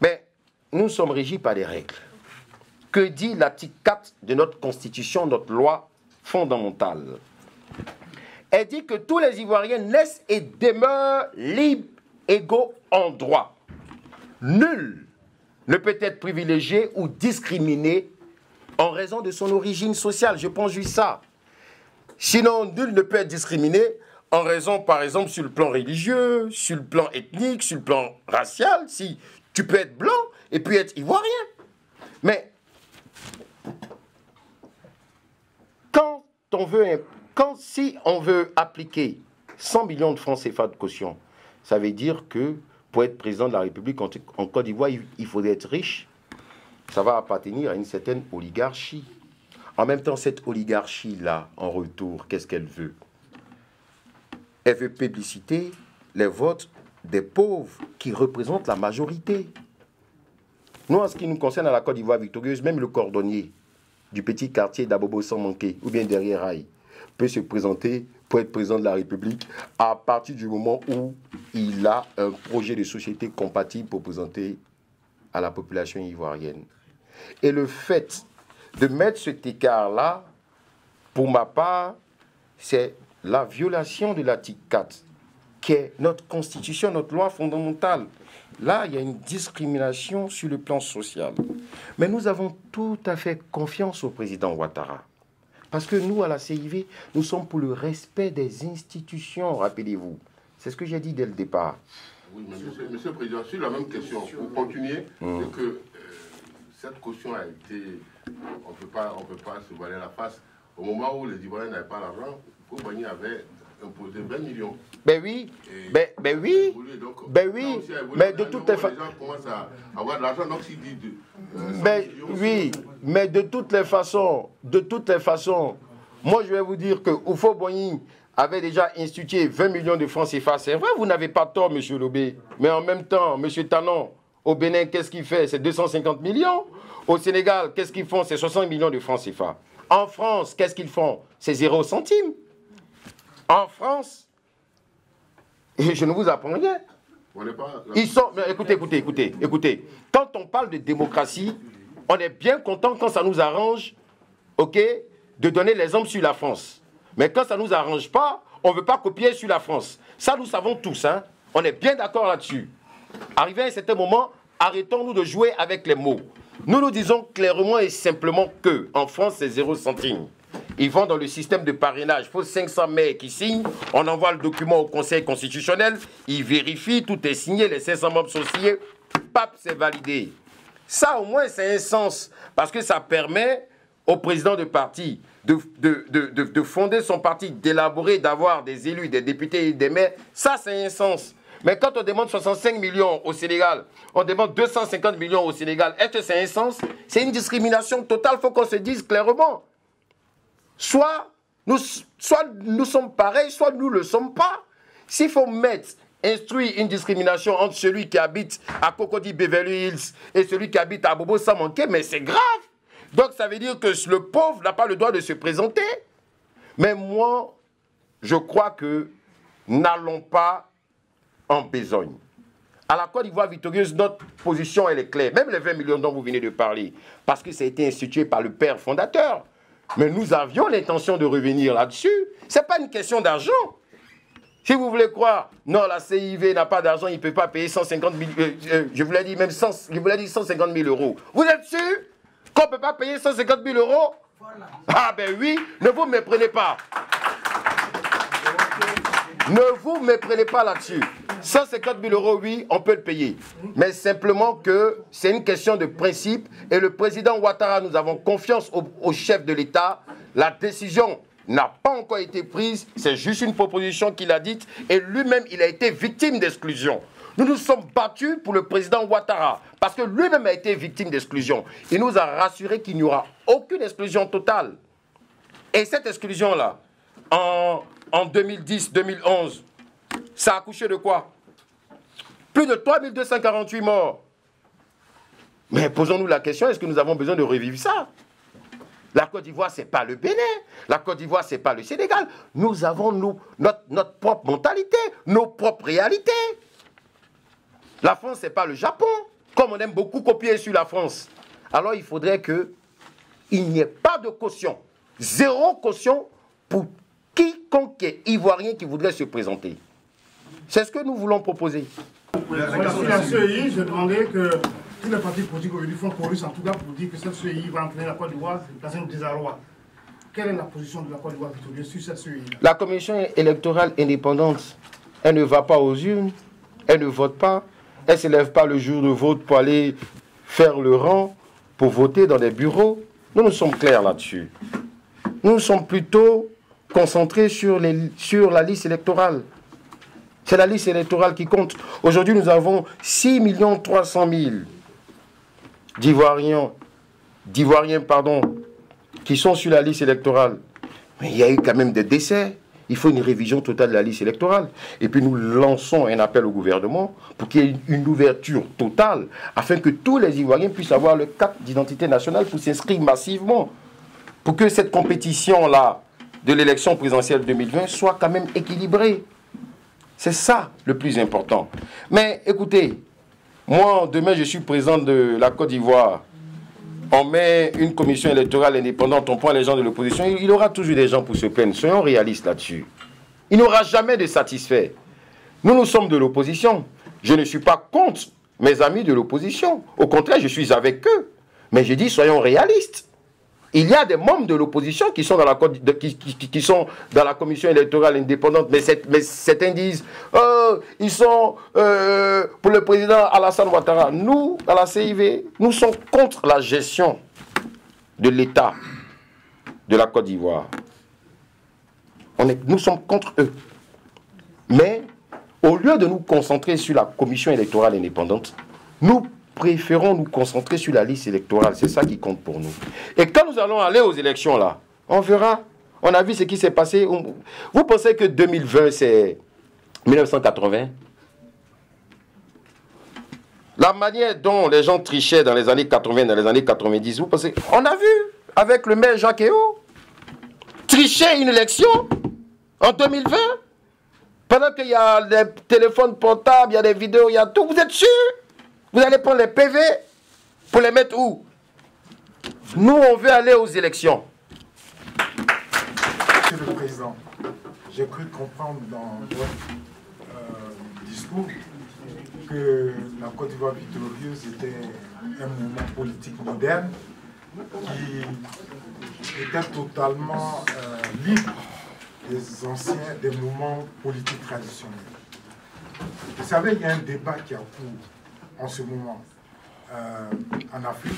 Mais nous sommes régis par des règles. Que dit l'article 4 de notre Constitution, notre loi fondamentale? Elle dit que tous les Ivoiriens naissent et demeurent libres, égaux en droit. Nul ne peut être privilégié ou discriminé en raison de son origine sociale. Je pense juste ça. Sinon, nul ne peut être discriminé en raison, par exemple, sur le plan religieux, sur le plan ethnique, sur le plan racial. Si tu peux être blanc et puis être ivoirien. Mais si on veut appliquer 100 millions de francs CFA de caution, ça veut dire que pour être président de la République en Côte d'Ivoire, il faudrait être riche. Ça va appartenir à une certaine oligarchie. En même temps, cette oligarchie-là, en retour, qu'est-ce qu'elle veut? Elle veut publiciter les votes des pauvres qui représentent la majorité. Nous, en ce qui nous concerne à la Côte d'Ivoire victorieuse, même le cordonnier du petit quartier d'Abobo sans manquer, ou bien derrière Rail, peut se présenter pour être président de la République à partir du moment où il a un projet de société compatible pour présenter à la population ivoirienne. Et le fait de mettre cet écart-là, pour ma part, c'est la violation de l'article 4, qui est notre constitution, notre loi fondamentale. Là, il y a une discrimination sur le plan social. Mais nous avons tout à fait confiance au président Ouattara. Parce que nous, à la CIV, nous sommes pour le respect des institutions, rappelez-vous. C'est ce que j'ai dit dès le départ. Oui, monsieur le Président, sur la même question, pour continuer, c'est que cette caution a été... On ne peut pas se voiler la face. Au moment où les Ivoiriens n'avaient pas l'argent, Kourbani avait imposé 20 millions. Ben oui, ben oui, mais de toutes les façons... Les gens commencent à avoir de l'argent, donc s'ils disent... oui, mais de toutes les façons, moi je vais vous dire que Oufo Boigny avait déjà institué 20 millions de francs CFA. C'est vrai, vous n'avez pas tort, monsieur Lobé. Mais en même temps, monsieur Tanon, au Bénin, qu'est-ce qu'il fait? C'est 250 millions. Au Sénégal, qu'est-ce qu'ils font? C'est 60 millions de francs CFA. En France, qu'est-ce qu'ils font? C'est 0 centime. En France, et je ne vous apprends rien. Ils sont... Mais écoutez. Quand on parle de démocratie, on est bien content quand ça nous arrange, ok, de donner l'exemple sur la France. Mais quand ça ne nous arrange pas, on ne veut pas copier sur la France. Ça, nous savons tous, hein. On est bien d'accord là-dessus. Arrivé à un certain moment, arrêtons-nous de jouer avec les mots. Nous disons clairement et simplement que en France, c'est 0 centime. Ils vont dans le système de parrainage. Il faut 500 maires qui signent. On envoie le document au Conseil constitutionnel. Ils vérifient, tout est signé. Les 500 membres sont signés. Pap, c'est validé. Ça, au moins, c'est un sens. Parce que ça permet au président de parti de fonder son parti, d'élaborer, d'avoir des élus, des députés et des maires. Ça, c'est un sens. Mais quand on demande 65 millions au Sénégal, on demande 250 millions au Sénégal, est-ce que c'est un sens? C'est une discrimination totale, il faut qu'on se dise clairement. Soit nous sommes pareils, soit nous ne le sommes pas. S'il faut instruire une discrimination entre celui qui habite à Cocody Beverly Hills et celui qui habite à Bobo sans manquer, mais c'est grave. Donc ça veut dire que le pauvre n'a pas le droit de se présenter. Mais moi, je crois que n'allons pas en besogne. À la Côte d'Ivoire victorieuse, notre position, elle est claire. Même les 20 millions dont vous venez de parler, parce que ça a été institué par le père fondateur. Mais nous avions l'intention de revenir là-dessus. Ce n'est pas une question d'argent. Si vous voulez croire, non, la CIV n'a pas d'argent, il ne peut pas payer 150 000, je vous l'ai dit même 150 000 euros. Vous êtes sûr qu'on ne peut pas payer 150 000 euros? Voilà. Ah ben oui, ne vous méprenez pas. Ne vous méprenez pas là-dessus. 150 000 euros, oui, on peut le payer. Mais simplement que c'est une question de principe. Et le président Ouattara, nous avons confiance au chef de l'État. La décision n'a pas encore été prise. C'est juste une proposition qu'il a dite. Et lui-même, il a été victime d'exclusion. Nous nous sommes battus pour le président Ouattara. Parce que lui-même a été victime d'exclusion. Il nous a rassuré qu'il n'y aura aucune exclusion totale. Et cette exclusion-là, en 2010-2011, ça a accouché de quoi? Plus de 3248 morts. Mais posons-nous la question, est-ce que nous avons besoin de revivre ça? La Côte d'Ivoire, ce n'est pas le Bénin. La Côte d'Ivoire, ce n'est pas le Sénégal. Nous avons notre propre mentalité, nos propres réalités. La France, ce n'est pas le Japon. Comme on aime beaucoup copier sur la France. Alors, il faudrait qu'il n'y ait pas de caution. Zéro caution pour quiconque est ivoirien qui voudrait se présenter. C'est ce que nous voulons proposer. Sur la CEI, je demandais que tous les partis politiques aujourd'hui font chorus en tout cas pour dire que cette CEI va entraîner la Côte d'Ivoire dans un désarroi. Quelle est la position de la Côte d'Ivoire sur cette CEI? La commission électorale indépendante, elle ne va pas aux urnes, elle ne vote pas, elle ne se lève pas le jour de vote pour aller faire le rang, pour voter dans des bureaux. Nous sommes clairs là-dessus. Nous sommes plutôt concentrés sur la liste électorale. C'est la liste électorale qui compte. Aujourd'hui, nous avons 6 300 000 d'Ivoiriens, qui sont sur la liste électorale. Mais il y a eu quand même des décès. Il faut une révision totale de la liste électorale. Et puis nous lançons un appel au gouvernement pour qu'il y ait une ouverture totale afin que tous les Ivoiriens puissent avoir le carte d'identité nationale pour s'inscrire massivement. Pour que cette compétition-là de l'élection présidentielle 2020 soit quand même équilibrée. C'est ça le plus important. Mais écoutez, moi demain je suis président de la Côte d'Ivoire. On met une commission électorale indépendante, on prend les gens de l'opposition, il y aura toujours des gens pour se plaindre. Soyons réalistes là-dessus. Il n'y aura jamais de satisfait. Nous sommes de l'opposition. Je ne suis pas contre mes amis de l'opposition. Au contraire, je suis avec eux. Mais je dis, soyons réalistes. Il y a des membres de l'opposition qui sont dans la commission électorale indépendante, mais certains disent ils sont pour le président Alassane Ouattara. Nous, à la CIV, nous sommes contre la gestion de l'État de la Côte d'Ivoire. Nous sommes contre eux. Mais au lieu de nous concentrer sur la commission électorale indépendante, nous préférons nous concentrer sur la liste électorale. C'est ça qui compte pour nous. Et quand nous allons aller aux élections, là, on verra. On a vu ce qui s'est passé. Vous pensez que 2020, c'est 1980? La manière dont les gens trichaient dans les années 80, dans les années 90, vous pensez... On a vu avec le maire Jacques Eo tricher une élection en 2020, pendant qu'il y a des téléphones portables, il y a des vidéos, il y a tout. Vous êtes sûr? Vous allez prendre les PV pour les mettre où? Nous, on veut aller aux élections. Monsieur le Président, j'ai cru comprendre dans votre discours que la Côte d'Ivoire victorieuse était un mouvement politique moderne qui était totalement libre des mouvements politiques traditionnels. Vous savez, il y a un débat qui a cours en ce moment en Afrique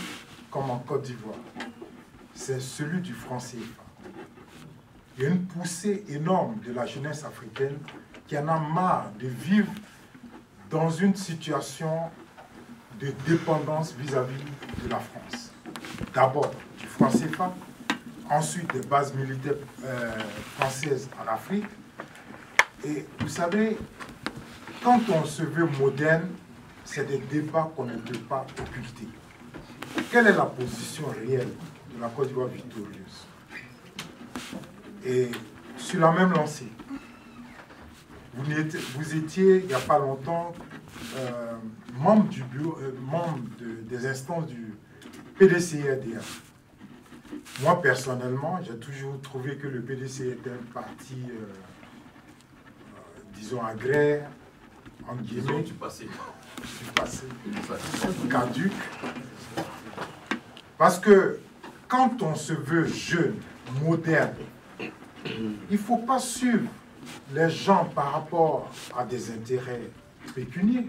comme en Côte d'Ivoire. C'est celui du franc CFA. Il y a une poussée énorme de la jeunesse africaine qui en a marre de vivre dans une situation de dépendance vis-à-vis de la France. D'abord du franc CFA, ensuite des bases militaires françaises en Afrique. Et vous savez, quand on se veut moderne, c'est des débats qu'on ne peut pas occulter. Quelle est la position réelle de la Côte d'Ivoire victorieuse? Et sur la même lancée, vous étiez, il n'y a pas longtemps, membre du bureau, membre des instances du PDCRDA. Moi, personnellement, j'ai toujours trouvé que le PDC était un parti, disons, agraire, en guillemets, Du passé. du passé, caduc. Parce que quand on se veut jeune, moderne, il ne faut pas suivre les gens par rapport à des intérêts pécuniaires.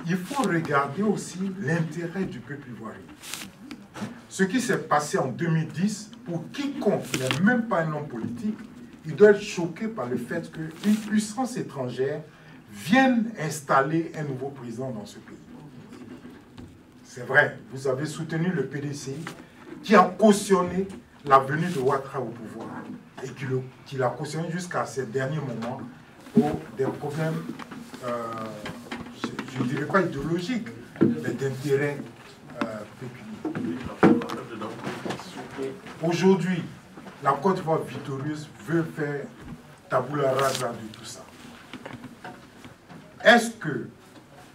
Il faut regarder aussi l'intérêt du peuple ivoirien. Ce qui s'est passé en 2010, pour quiconque n'est même pas un homme politique, il doit être choqué par le fait qu'une puissance étrangère vienne installer un nouveau président dans ce pays. C'est vrai, vous avez soutenu le PDCI qui a cautionné la venue de Ouattara au pouvoir et qui l'a cautionné jusqu'à ces derniers moments pour des problèmes, je ne dirais pas idéologiques, mais d'intérêt pécuniaire. Aujourd'hui, la Côte d'Ivoire victorieuse veut faire tabula rasa de tout ça. Est-ce que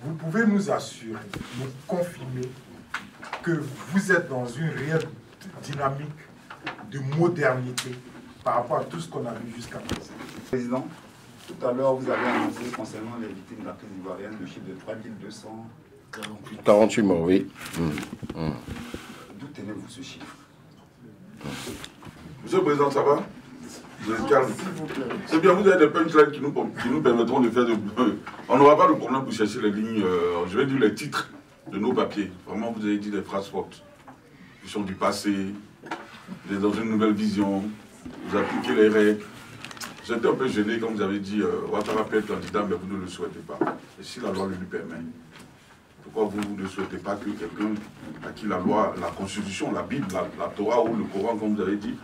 vous pouvez nous assurer, nous confirmer que vous êtes dans une réelle dynamique de modernité par rapport à tout ce qu'on a vu jusqu'à présent? Président, tout à l'heure, vous avez annoncé concernant les victimes de la crise ivoirienne le chiffre de 48 morts, oui. D'où tenez-vous ce chiffre? Monsieur le Président, ça va? Vous êtes calme. C'est bien, vous avez des punchlines qui nous permettront de faire de... On n'aura pas de problème pour chercher les lignes, je vais dire les titres de nos papiers. Vraiment, vous avez dit des phrases fortes. Qui sont du passé, vous êtes dans une nouvelle vision, vous appliquez les règles. J'étais un peu gêné quand vous avez dit Ouattara peut être candidat, mais vous ne le souhaitez pas. Et si la loi le lui permet, pourquoi vous ne souhaitez pas que quelqu'un à qui la loi, la Constitution, la Bible, la Torah ou le Coran, comme vous avez dit,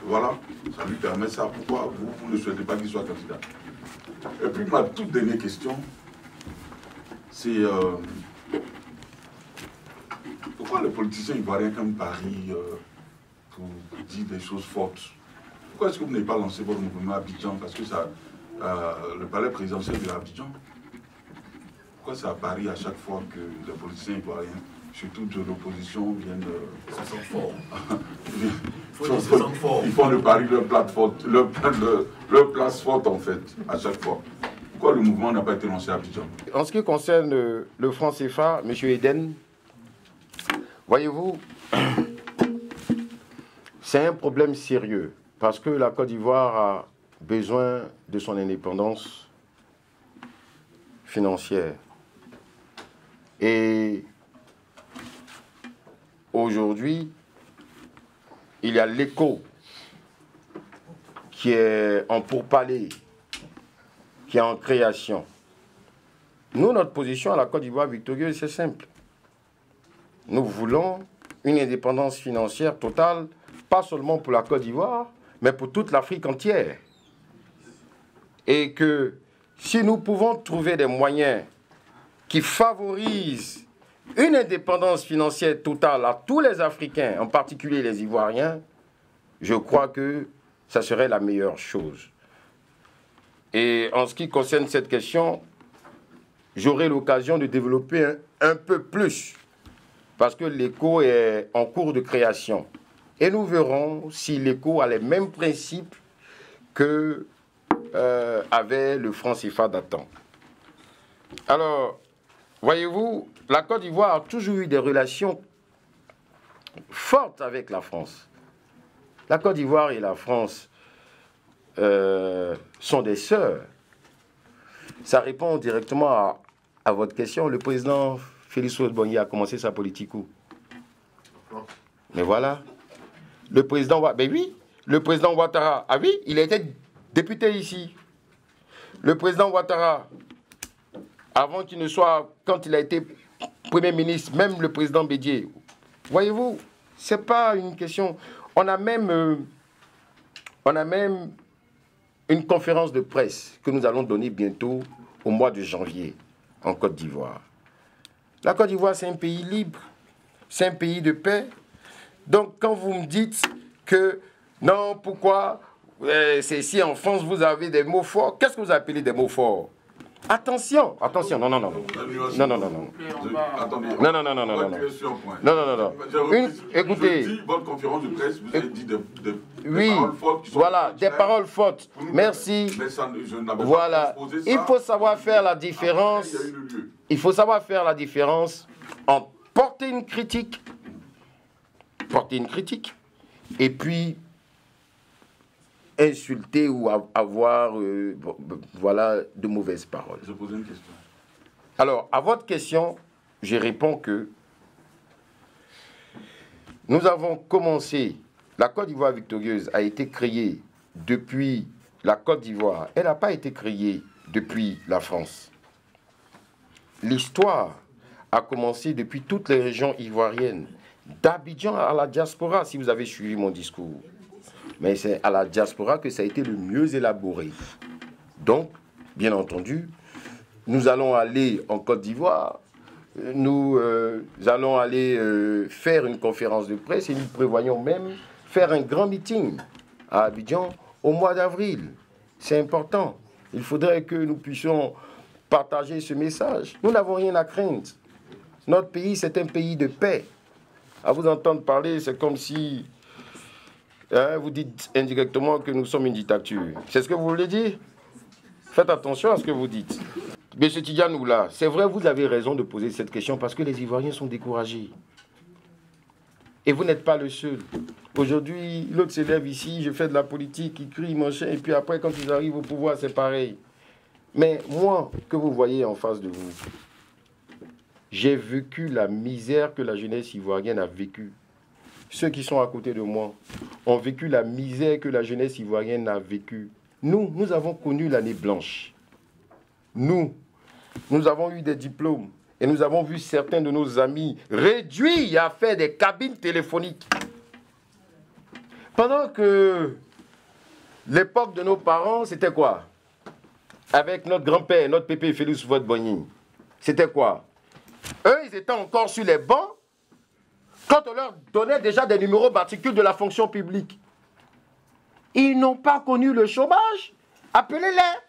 voilà, ça lui permet ça. Pourquoi vous ne souhaitez pas qu'il soit candidat? Et puis ma toute dernière question, c'est pourquoi les politiciens ivoiriens comme Paris vous disent des choses fortes? Pourquoi est-ce que vous n'avez pas lancé votre mouvement à Abidjan? Parce que ça, le palais présidentiel de Abidjan, pourquoi c'est à Paris à chaque fois que les politiciens ivoiriens, surtout de l'opposition, viennent... Ils sont forts. Ils font de Paris leur place forte en fait, à chaque fois. Pourquoi le mouvement n'a pas été lancé à Abidjan? En ce qui concerne le franc CFA, M. Eden, voyez-vous, c'est un problème sérieux parce que la Côte d'Ivoire a besoin de son indépendance financière. Et aujourd'hui, il y a l'écho qui est en pourparlers, qui est en création. Nous, notre position à la Côte d'Ivoire victorieuse, c'est simple. Nous voulons une indépendance financière totale, pas seulement pour la Côte d'Ivoire, mais pour toute l'Afrique entière. Et que si nous pouvons trouver des moyens qui favorisent une indépendance financière totale à tous les Africains, en particulier les Ivoiriens, je crois que ça serait la meilleure chose. Et en ce qui concerne cette question, j'aurai l'occasion de développer un peu plus, parce que l'écho est en cours de création. Et nous verrons si l'écho a les mêmes principes que avait le franc CFA d'antan. Alors, voyez-vous, la Côte d'Ivoire a toujours eu des relations fortes avec la France. La Côte d'Ivoire et la France sont des sœurs. Ça répond directement à votre question. Le président Félix Houphouët-Boigny a commencé sa politique où? Mais voilà. Le président Ouattara, ah oui, il a été député ici. Le président Ouattara, avant qu'il ne soit, quand il a été Premier ministre, même le président Bédié, voyez-vous, ce n'est pas une question. On a même une conférence de presse que nous allons donner bientôt au mois de janvier en Côte d'Ivoire. La Côte d'Ivoire, c'est un pays libre, c'est un pays de paix. Donc, quand vous me dites que non, pourquoi c'est si en France vous avez des mots forts, qu'est-ce que vous appelez des mots forts? Attention, attention, non, non, non, non. Non, non, non, non. Attendez. Non, non, non, non, non, non. Non, non, non, non. Écoutez. Votre conférence de presse, vous avez dit des oui, paroles fortes qui sont voilà, des paroles fortes. Merci. Mais ça, je n'avais voilà. pas exposé ça. Il faut savoir faire la différence. Après, il y a eu le lieu. Il faut savoir faire la différence entre porter une critique, et puis insulter ou avoir voilà, de mauvaises paroles. Je posais une question. Alors, à votre question, je réponds que nous avons commencé, la Côte d'Ivoire victorieuse a été créée depuis la Côte d'Ivoire. Elle n'a pas été créée depuis la France. L'histoire a commencé depuis toutes les régions ivoiriennes, d'Abidjan à la diaspora, si vous avez suivi mon discours. Mais c'est à la diaspora que ça a été le mieux élaboré. Donc, bien entendu, nous allons aller en Côte d'Ivoire, nous allons aller faire une conférence de presse et nous prévoyons même faire un grand meeting à Abidjan au mois d'avril. C'est important. Il faudrait que nous puissions partager ce message. Nous n'avons rien à craindre. Notre pays, c'est un pays de paix. À vous entendre parler, c'est comme si vous dites indirectement que nous sommes une dictature. C'est ce que vous voulez dire? Faites attention à ce que vous dites. Monsieur Tidjanou, là, c'est vrai, vous avez raison de poser cette question parce que les Ivoiriens sont découragés. Et vous n'êtes pas le seul. Aujourd'hui, l'autre s'élève ici, je fais de la politique, il crie, machin, et puis après, quand ils arrivent au pouvoir, c'est pareil. Mais moi, que vous voyez en face de vous, j'ai vécu la misère que la jeunesse ivoirienne a vécue. Ceux qui sont à côté de moi ont vécu la misère que la jeunesse ivoirienne a vécue. Nous avons connu l'année blanche. Nous avons eu des diplômes et nous avons vu certains de nos amis réduits à faire des cabines téléphoniques. Pendant que l'époque de nos parents, c'était quoi? Avec notre grand-père, notre pépé Félix Houphouët-Boigny. C'était quoi? Eux, ils étaient encore sur les bancs quand on leur donnait déjà des numéros particuliers de la fonction publique. Ils n'ont pas connu le chômage. Appelez-les.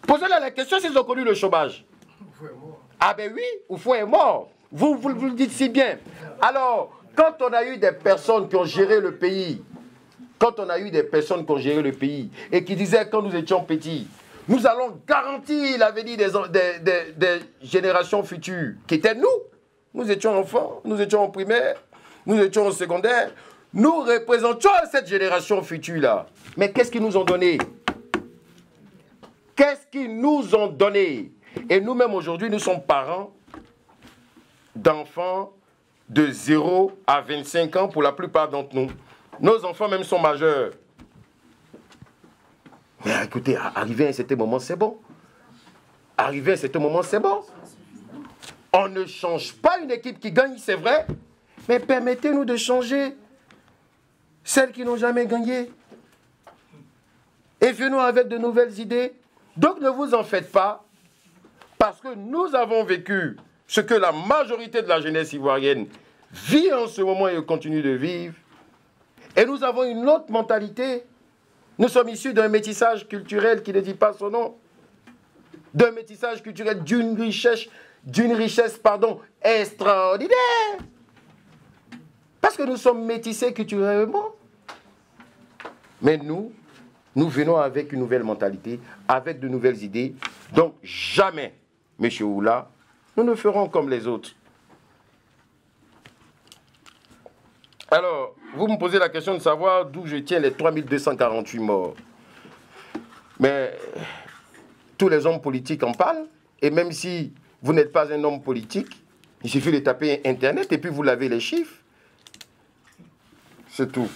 Posez-leur la question s'ils ont connu le chômage. Ah ben oui, Oufou est mort. Vous le dites si bien. Alors, quand on a eu des personnes qui ont géré le pays, et qui disaient quand nous étions petits, nous allons garantir l'avenir des générations futures, qui étaient nous. Nous étions enfants, nous étions en primaire, nous étions en secondaire. Nous représentions cette génération future-là. Mais qu'est-ce qu'ils nous ont donné? Qu'est-ce qu'ils nous ont donné? Et nous-mêmes aujourd'hui, nous sommes parents d'enfants de 0 à 25 ans pour la plupart d'entre nous. Nos enfants même sont majeurs. Mais écoutez, arrivé à un certain moment, c'est bon. Arrivé à un certain moment, c'est bon. On ne change pas une équipe qui gagne, c'est vrai, mais permettez-nous de changer celles qui n'ont jamais gagné. Et venons avec de nouvelles idées. Donc ne vous en faites pas, parce que nous avons vécu ce que la majorité de la jeunesse ivoirienne vit en ce moment et continue de vivre. Et nous avons une autre mentalité. Nous sommes issus d'un métissage culturel qui ne dit pas son nom. D'un métissage culturel d'une richesse extraordinaire. Parce que nous sommes métissés culturellement. Mais nous venons avec une nouvelle mentalité, avec de nouvelles idées. Donc jamais, M. Oula, nous ne ferons comme les autres. Alors, vous me posez la question de savoir d'où je tiens les 3248 morts. Mais tous les hommes politiques en parlent. Et même si vous n'êtes pas un homme politique, il suffit de taper Internet et puis vous l'avez les chiffres. C'est tout.